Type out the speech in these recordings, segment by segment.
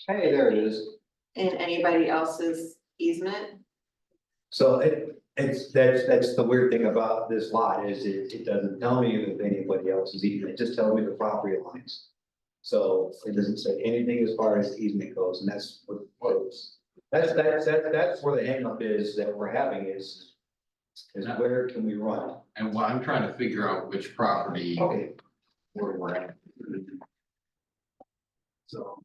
Hey, there it is. in anybody else's easement? So that's the weird thing about this lot is it doesn't tell me if anybody else is easement, it just tells me the property lines. So it doesn't say anything as far as easement goes, and that's that's where the hang up is that we're having is where can we run? And what I'm trying to figure out which property Okay, where we're at. so.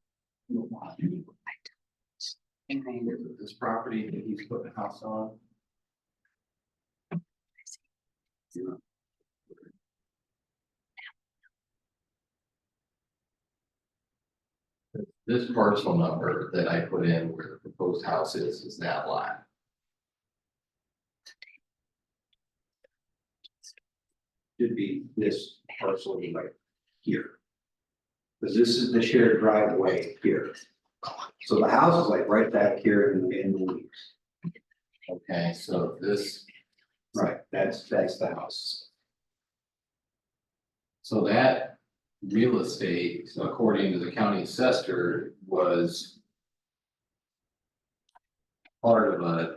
This property that he's putting a house on. This parcel number that I put in where the proposed house is that lot. Should be this parcel right here. Because this is the shared driveway here. So the house is like right back here in the leaves. Okay, so this, Right, that's the house. so that real estate, according to the county assessor, was part of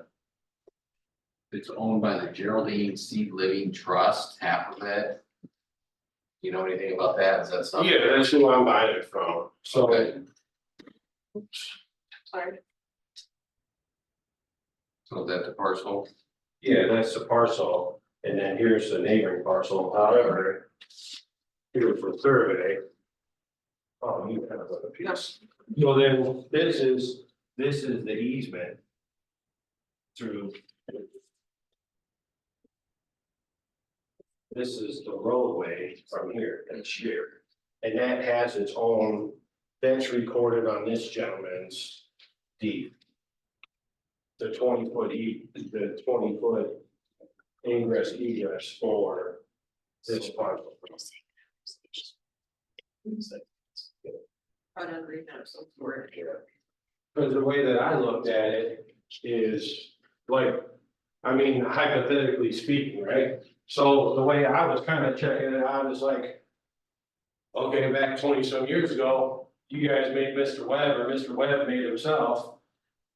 it's owned by the Geraldine Seed Living Trust, half of it. You know anything about that? Is that something? Yeah, that's who I'm buying it from, so. Okay. Sorry. So is that the parcel? Yeah, that's the parcel, and then here's the neighboring parcel, however. Here for survey. Oh, you have a piece. Well, then, this is the easement. Through. This is the roadway from here, and here, and that has its own, that's recorded on this gentleman's deed. The 20-foot the 20-foot ingress egress for this parcel. I don't read that, so for it. Because the way that I looked at it is like, I mean, hypothetically speaking, right? So the way I was kind of checking it out is like, okay, back 20-some years ago, you guys made Mr. Webb, or Mr. Webb made himself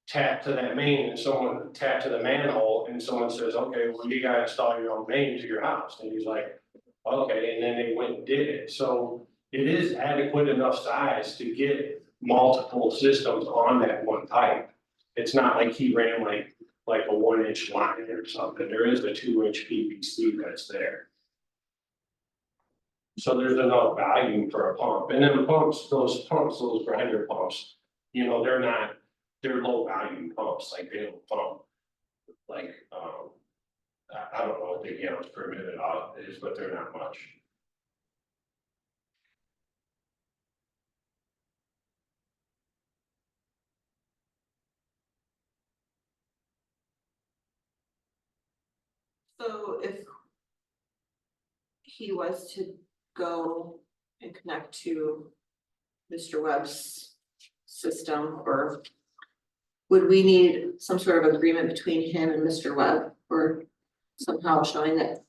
tap to that main, and someone tapped to the manhole, and someone says, okay, well, you gotta install your own main to your house, and he's like, okay, and then they went and did it, so it is adequate enough size to get multiple systems on that one pipe. It's not like he ran like a 1-inch line or something, there is a 2-inch PVC that's there. So there's enough value for a pump, and then the pumps, those grinder pumps, you know, they're low value pumps, like they don't pump. Like, I don't know what the gallons per minute is, but they're not much. So if he was to go and connect to Mr. Webb's system, or would we need some sort of agreement between him and Mr. Webb, or somehow showing that,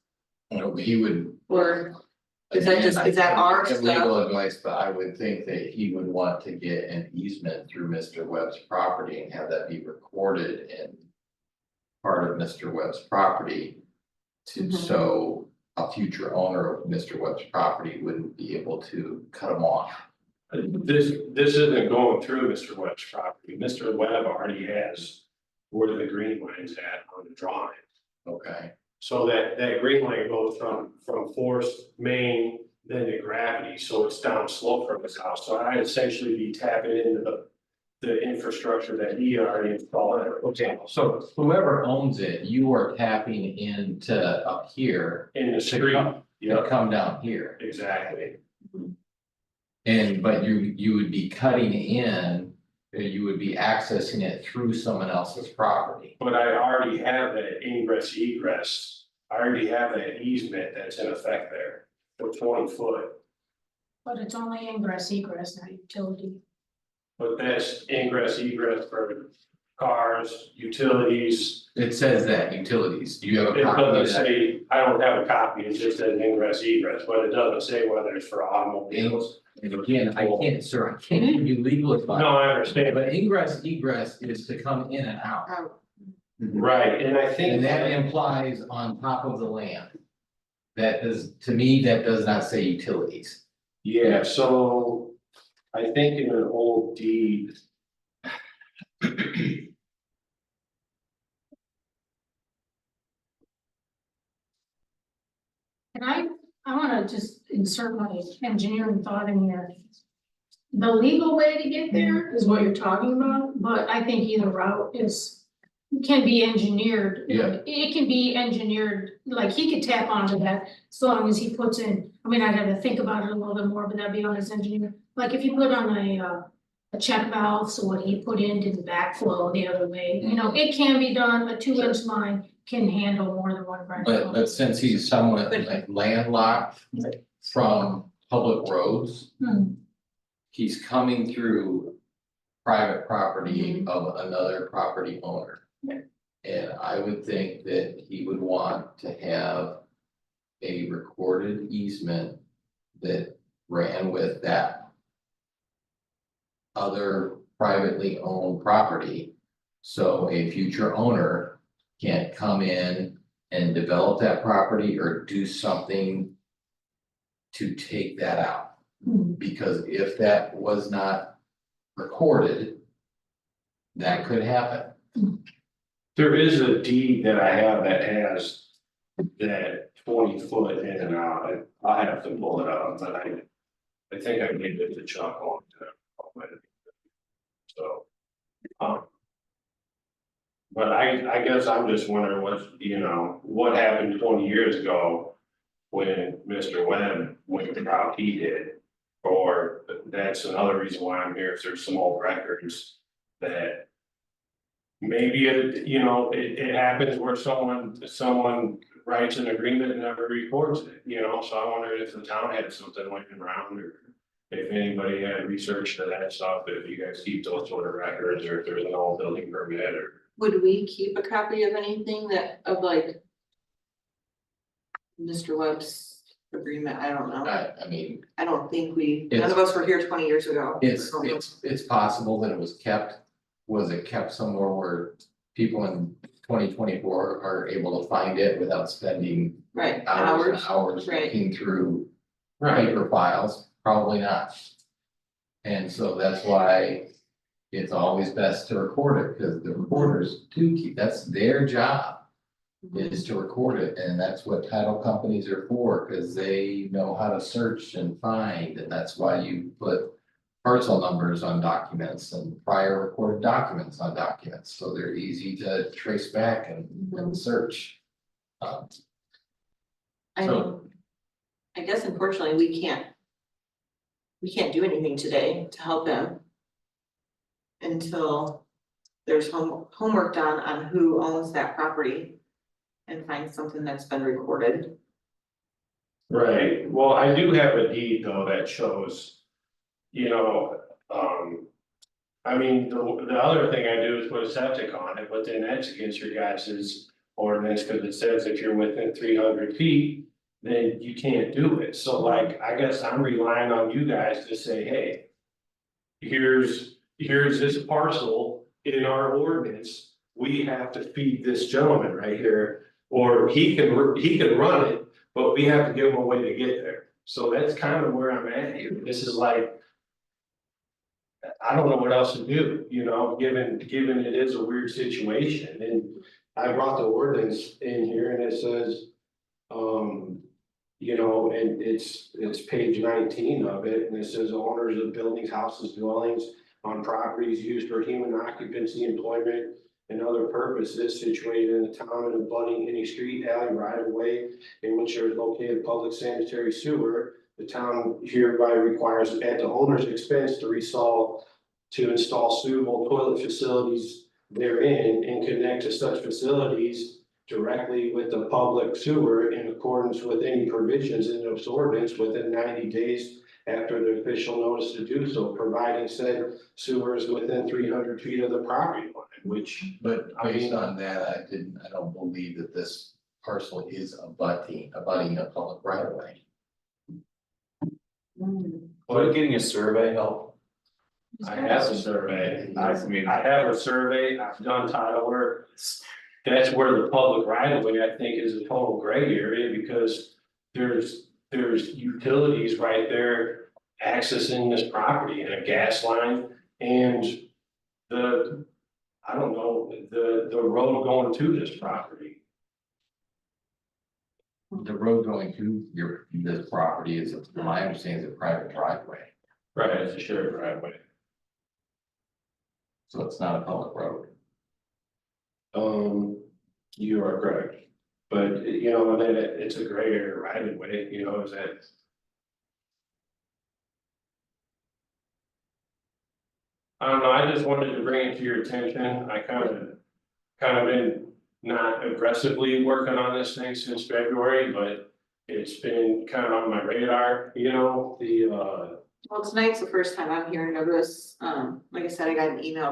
You know, he would. or is that just, is that our Give legal stuff? advice, but I would think that he would want to get an easement through Mr. Webb's property and have that be recorded in part of Mr. Webb's property. Mhm. So a future owner of Mr. Webb's property wouldn't be able to cut him off. This isn't going through Mr. Webb's property, Mr. Webb already has where the green line's at on the drawing. Okay, So that green line goes from force main, then to gravity, so it's down slope from his house, so I'd essentially be tapping into the infrastructure that he already installed. okay, so whoever owns it, you are tapping into up here. In the To street, come, yeah, to come down here. exactly. And but you would be cutting in, you would be accessing it through someone else's property. But I already have that ingress egress, I already have that easement that's in effect there, for 20-foot. But it's only ingress egress, not utility. But that's ingress egress for cars, utilities. It says that, utilities, do you have a It copy of doesn't that? say, I don't have a copy, it just says ingress egress, but it doesn't say whether it's for automobiles. And again, I can't, sir, I can't give you legal advice. No, I understand, But ingress egress is to come in and out, right, and I think and that implies on top of the land. That does, to me, that does not say utilities. yeah, so I think in an old deed. And I wanna just insert my engineering thought in here. The legal way to get there is what you're talking about, but I think either route can be engineered. Yeah. It can be engineered, like he could tap onto that as long as he puts in, I mean, I'd have to think about it a little bit more, but that'd be on his engineer. Like if you put on a check valve, so what he put in didn't backflow the other way, you know, it can be done, a 2-inch line can handle more than one branch. But since he's somewhat like landlocked from public roads. Hmm. He's coming through private property of another property owner. And I would think that he would want to have a recorded easement that ran with that other privately owned property. So a future owner can't come in and develop that property or do something to take that out. Hmm. Because if that was not recorded, that could happen. There is a deed that I have that has that 20-foot in and out, I have to pull it up, but I think I gave it to Chuck on to. So. But I guess I'm just wondering what happened 20 years ago when Mr. Webb went the route he did. Or that's another reason why I'm here, if there's some old records that maybe it happens where someone writes an agreement and never records it, so I wonder if the town had something like around, or if anybody had research to that stuff, if you guys keep those sort of records, or if there's an old building permit, or. Would we keep a copy of anything of like Mr. Webb's agreement? I don't know. I mean, I don't think none It's- of us were here 20 years ago. it's possible that it was kept. Was it kept somewhere where people in 2024 are able to find it without spending Right, hours and hours, hours right. looking through paper files? Probably not. And so that's why it's always best to record it, because the recorders do keep, that's their job. Is to record it, and that's what title companies are for, because they know how to search and find, and that's why you put parcel numbers on documents and prior recorded documents on documents, so they're easy to trace back and search. I So- mean, I guess unfortunately, we can't do anything today to help him until there's homework done on who owns that property and find something that's been recorded. Right, well, I do have a deed though that shows, I mean, the other thing I do is put a septic on it, but then that's against your guys' ordinance, cause it says if you're within 300 feet, then you can't do it, so like, I guess I'm relying on you guys to say, hey. Here's this parcel in our ordinance, we have to feed this gentleman right here. Or he can run it, but we have to give him a way to get there. So that's kind of where I'm at here. This is like. I don't know what else to do, given it is a weird situation, and I brought the ordinance in here and it says. And it's page 19 of it, and it says owners of buildings, houses, dwellings on properties used for human occupancy, employment. And other purposes situated in the town and abutting any street, alley, right of way in which there is located public sanitary sewer. The town hereby requires at the owner's expense to install suitable toilet facilities therein and connect to such facilities directly with the public sewer in accordance with any provisions in this ordinance within 90 days after the official notice to do so, providing said sewers within 300 feet of the property line, which, But I based mean- on that, I don't believe that this parcel is abutting a public right of way. Would getting a survey help? I have a survey, I have a survey, I've done title work. That's where the public right of way, I think, is a total gray area, because there's utilities right there accessing this property and a gas line and the, I don't know, the road going to this property. The road going to this property is, from my understanding, is a private driveway, Right, it's a shared driveway. so it's not a public road. You are correct, but you know, and then it's a gray area right of way, you know, is that. I don't know, I just wanted to bring it to your attention, I kind of been not aggressively working on this thing since February, but it's been kind of on my radar, you know, Well, tonight's the first time I'm hearing of this. Like I said, I got an email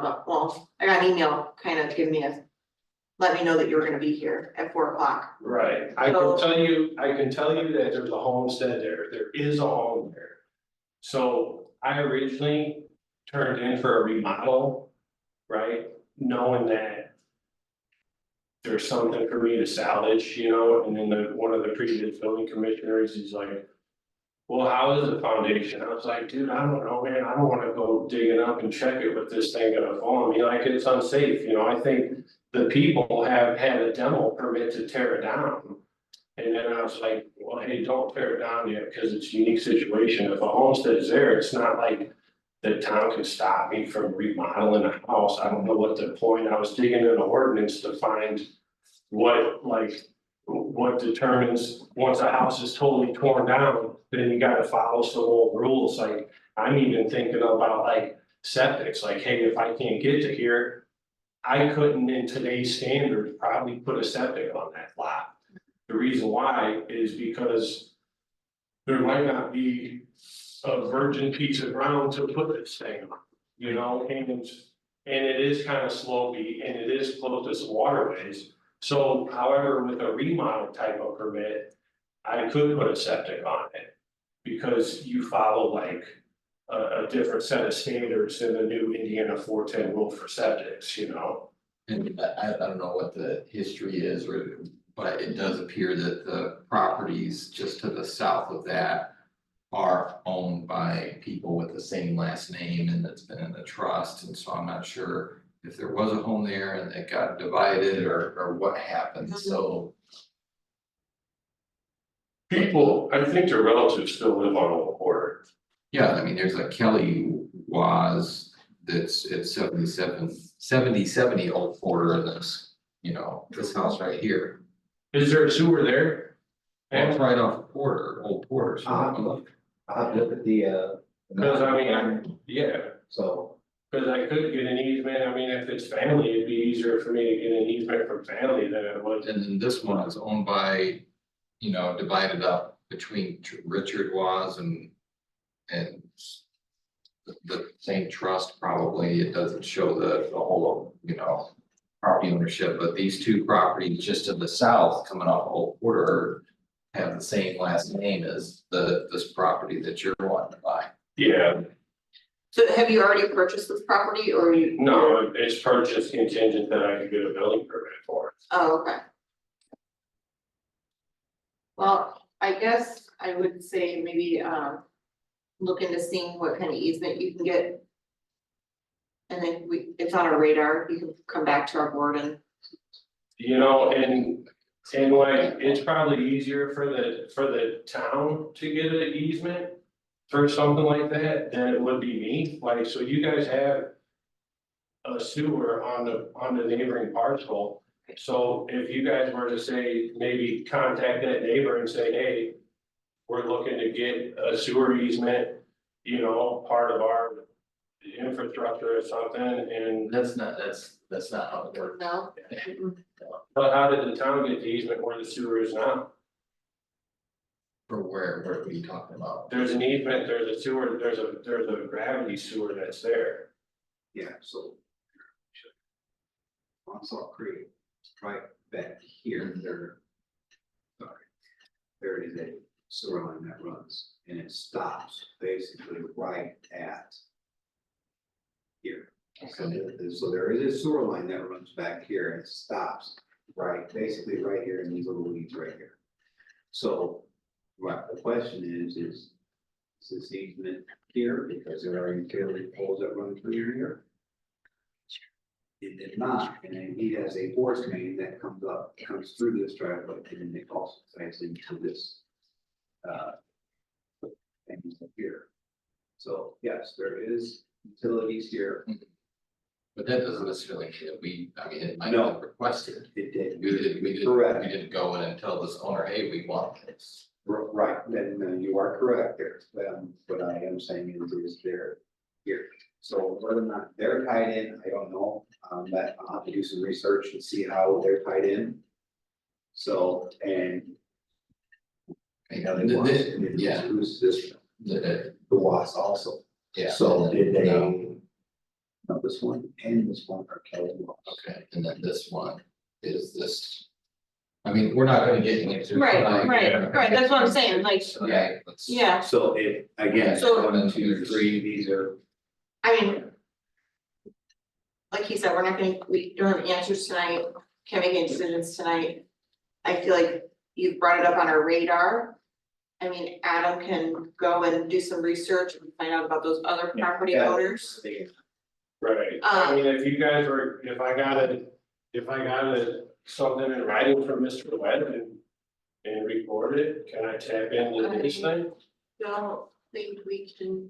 I got an email kind of giving me let me know that you were gonna be here at 4 o'clock. right, I can tell you that there's a homestead there is a home there. So I originally turned in for a remodel, right, knowing that there's something for me to salvage, you know, and then one of the previous building commissioners, he's like, well, how is the foundation? I was like, dude, I don't know, man, I don't wanna go digging up and check it with this thing gonna fall on me, like, it's unsafe, you know, I think the people have had a demo permit to tear it down. And then I was like, well, hey, don't tear it down yet, because it's a unique situation, if a homestead is there, it's not like the town can stop me from remodeling a house, I don't know what the point, I was digging in the ordinance to find what determines, once a house is totally torn down, then you gotta follow some old rules, like, I'm even thinking about like septics, like, hey, if I can't get to here, I couldn't, in today's standards, probably put a septic on that lot. The reason why is because there might not be a virgin piece of ground to put this thing on, you know, and it is kind of slopey and it is close to some waterways. So however, with a remodel type of permit, I could put a septic on it. Because you follow like a different set of standards in the new Indiana 410 rule for septics, you know? And I don't know what the history is, but it does appear that the properties just to the south of that are owned by people with the same last name, and it's been in a trust, and so I'm not sure if there was a home there and it got divided or what happened, so. People, I think their relatives still live on Old Porter. Yeah, I mean, there's a Kelly was that's at 70 Old Porter in this, you know, this house right here. Is there a sewer there? And it's right off Porter, Old Porter, so. I'll have to look at the. Because I mean, yeah, So, because I could get an easement, I mean, if it's family, it'd be easier for me to get an easement from family than it would. And then this one is owned by, you know, divided up between Richard Was and the same trust probably. It doesn't show the whole, you know, property ownership, but these two properties just to the south coming off Old Porter have the same last name as this property that you're wanting to buy. Yeah, So have you already purchased this property or you? no, it's purchased contingent that I could get a building permit for. Oh, okay. Well, I guess I would say maybe look into seeing what kind of easement you can get. And then it's on our radar, you can come back to our board and. You know, and like, it's probably easier for the town to get an easement for something like that than it would be me, like, so you guys have a sewer on the neighboring parcel. So if you guys were to say, maybe contact that neighbor and say, hey, we're looking to get a sewer easement, you know, part of our infrastructure or something, and That's not how it works. No. but how did the town get the easement where the sewer is now? For where are you talking about? There's an easement, there's a sewer, there's a gravity sewer that's there. Yeah, so. On Salt Creek, right back here, there. Sorry. There is a sewer line that runs and it stops basically right at. Here. So there is a sewer line that runs back here and it stops right, basically right here in these little weeds right here. So, right, the question is this easement here, because there are utility poles that run through here? It did not, and then he has a force main that comes through this driveway, and then it also ties into this. And up here. So, yes, there is utilities here. But that doesn't necessarily mean that it might No. have requested. It did. We didn't go in and tell this owner, hey, we want this. Right, then you are correct there, what I am saying is they're here. So whether or not they're tied in, I don't know, that I'll have to do some research and see how they're tied in. So, and. I know they was, and Yeah. who's this, The- the WAS also. Yeah. So did they? No. No, this one and this one are Kelly WAS. Okay, and then this one is this. I mean, we're not gonna get into. Right, tonight. right, that's what I'm saying, like, Okay, let's. yeah, So it, again, So- 1, 2, 3, these are. I mean. Like he said, we're not gonna, we don't have answers tonight, can't make any decisions tonight. I feel like you've brought it up on our radar. I mean, Adam can go and do some research and find out about those other property Yeah. owners. Right, I mean, if you guys were, if I got something in writing from Mr. Webb and record it, can I tap into this thing? Don't think we can,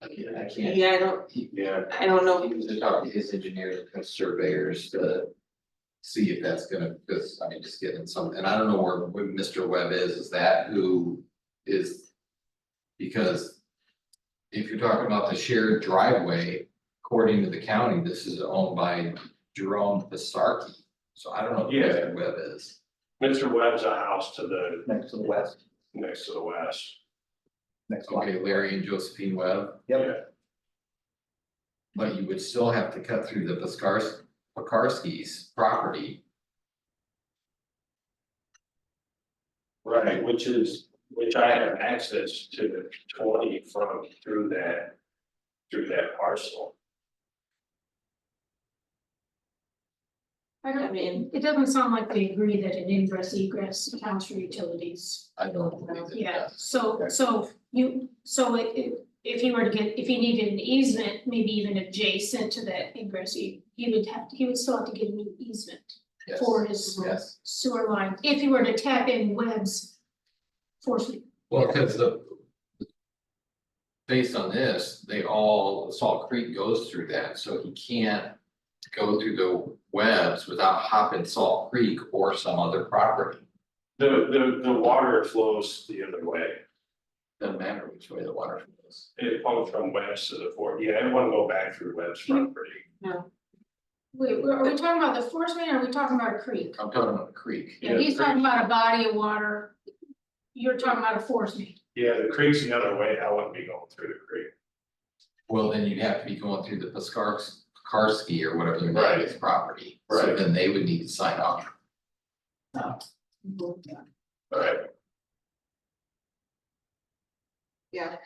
I can't. yeah, I don't, Yeah. I don't know. He was to talk to his engineers and surveyors to see if that's gonna, because I mean, just getting some, and I don't know where Mr. Webb is that who is? Because if you're talking about the shared driveway, according to the county, this is owned by Jerome Pisarki. So I don't know who Yeah. Mr. Webb is. Mr. Webb's a house to the, Next to the west, next to the west. next one. Okay, Larry and Josephine Webb, Yep, but you would still have to cut through the Pisarski's property. Right, which I have access to the 20 from through that parcel. I mean, It doesn't sound like they agree that an ingress egress counts for utilities. I don't believe it Yeah, does. so if he were to get, if he needed an easement, maybe even adjacent to that ingress, he would still have to get an easement Yes. for his Yes, sewer line, if he were to tap in Webb's force. well, because based on this, Salt Creek goes through that, so he can't go through the webs without hopping Salt Creek or some other property. The water flows the other way. Doesn't matter which way the water flows. It comes from Webb's to the fort. Yeah, it wouldn't go back through Webb's property. Wait, are we talking about the force main or are we talking about a creek? I'm talking about the creek. Yeah, he's talking about a body of water. You're talking about a force main. Yeah, the creek's the other way. I wouldn't be going through the creek. Well, then you'd have to be going through the Pisarski or whatever their name Right. is property. So Right. then they would need to sign off. Right. yeah,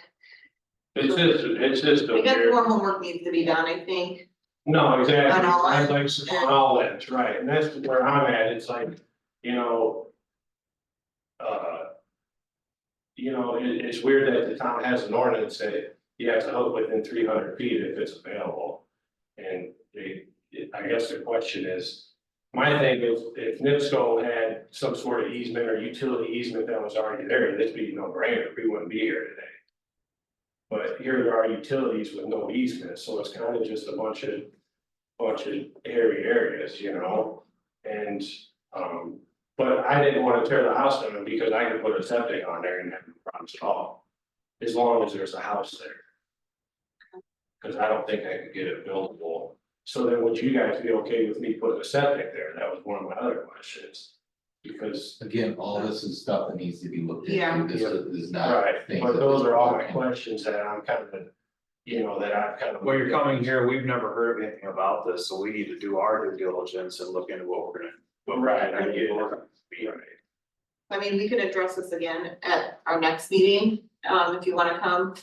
It's just a I guess weird. more homework needs to be done, I think. No, exactly, On all I'd ends. like on all ends, right, and that's where I'm at, it's like, you know. It's weird that the town has an ordinance that you have to hook within 300 feet if it's available. And I guess the question is, my thing is, if NIPSCO had some sort of easement or utility easement that was already there, this would be no brainer, we wouldn't be here today. But here there are utilities with no easement, so it's kind of just a bunch of hairy areas, you know? And, but I didn't want to tear the house down because I could put a septic on there and have no problems at all. As long as there's a house there. Cause I don't think I could get it buildable. So then would you guys be okay with me putting a septic there? That was one of my other questions. Because, Again, all this is stuff that needs to be looked Yeah. into, this is not. right, things but that those this are all my board can- questions that I'm kind of, that I've kind of. Well, you're coming here, we've never heard of anything about this, so we need to do our due diligence and look into what we're gonna. Right, I get it. Right. I mean, we could address this again at our next meeting, if you wanna come.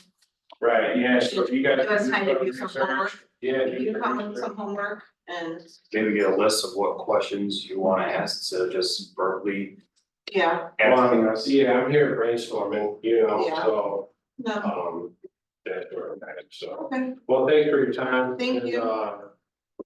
Right, yeah, so if you guys. Give us time to do some homework. Yeah. You can come with some homework and, Maybe get a list of what questions you wanna ask, instead of just verbally yeah, asking Well, us. yeah, I'm here brainstorming, Yeah. so, no, that's where I'm at, so. okay, Well, thanks for your time. Thank and, you.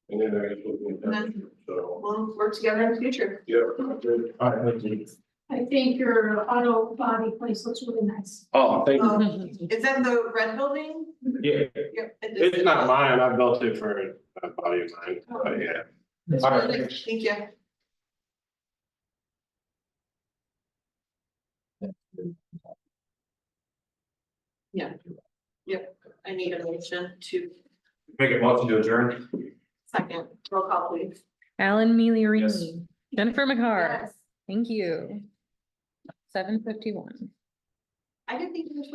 And then I guess we'll be in touch, And so, we'll work together in the future. yeah. Good. All right, thank you. I think your auto body place looks really nice. Oh, thank you. Is that the red building? Yeah, Yep. it's not mine, I built it for a buddy of mine, but yeah. It's All really right, nice. Thank you. Yeah, yep, I need a motion to Make a motion to adjourn. second, roll call please. Alan Mealy, Yes. Jennifer McCarr, Yes. thank you. 7:51. I didn't think you were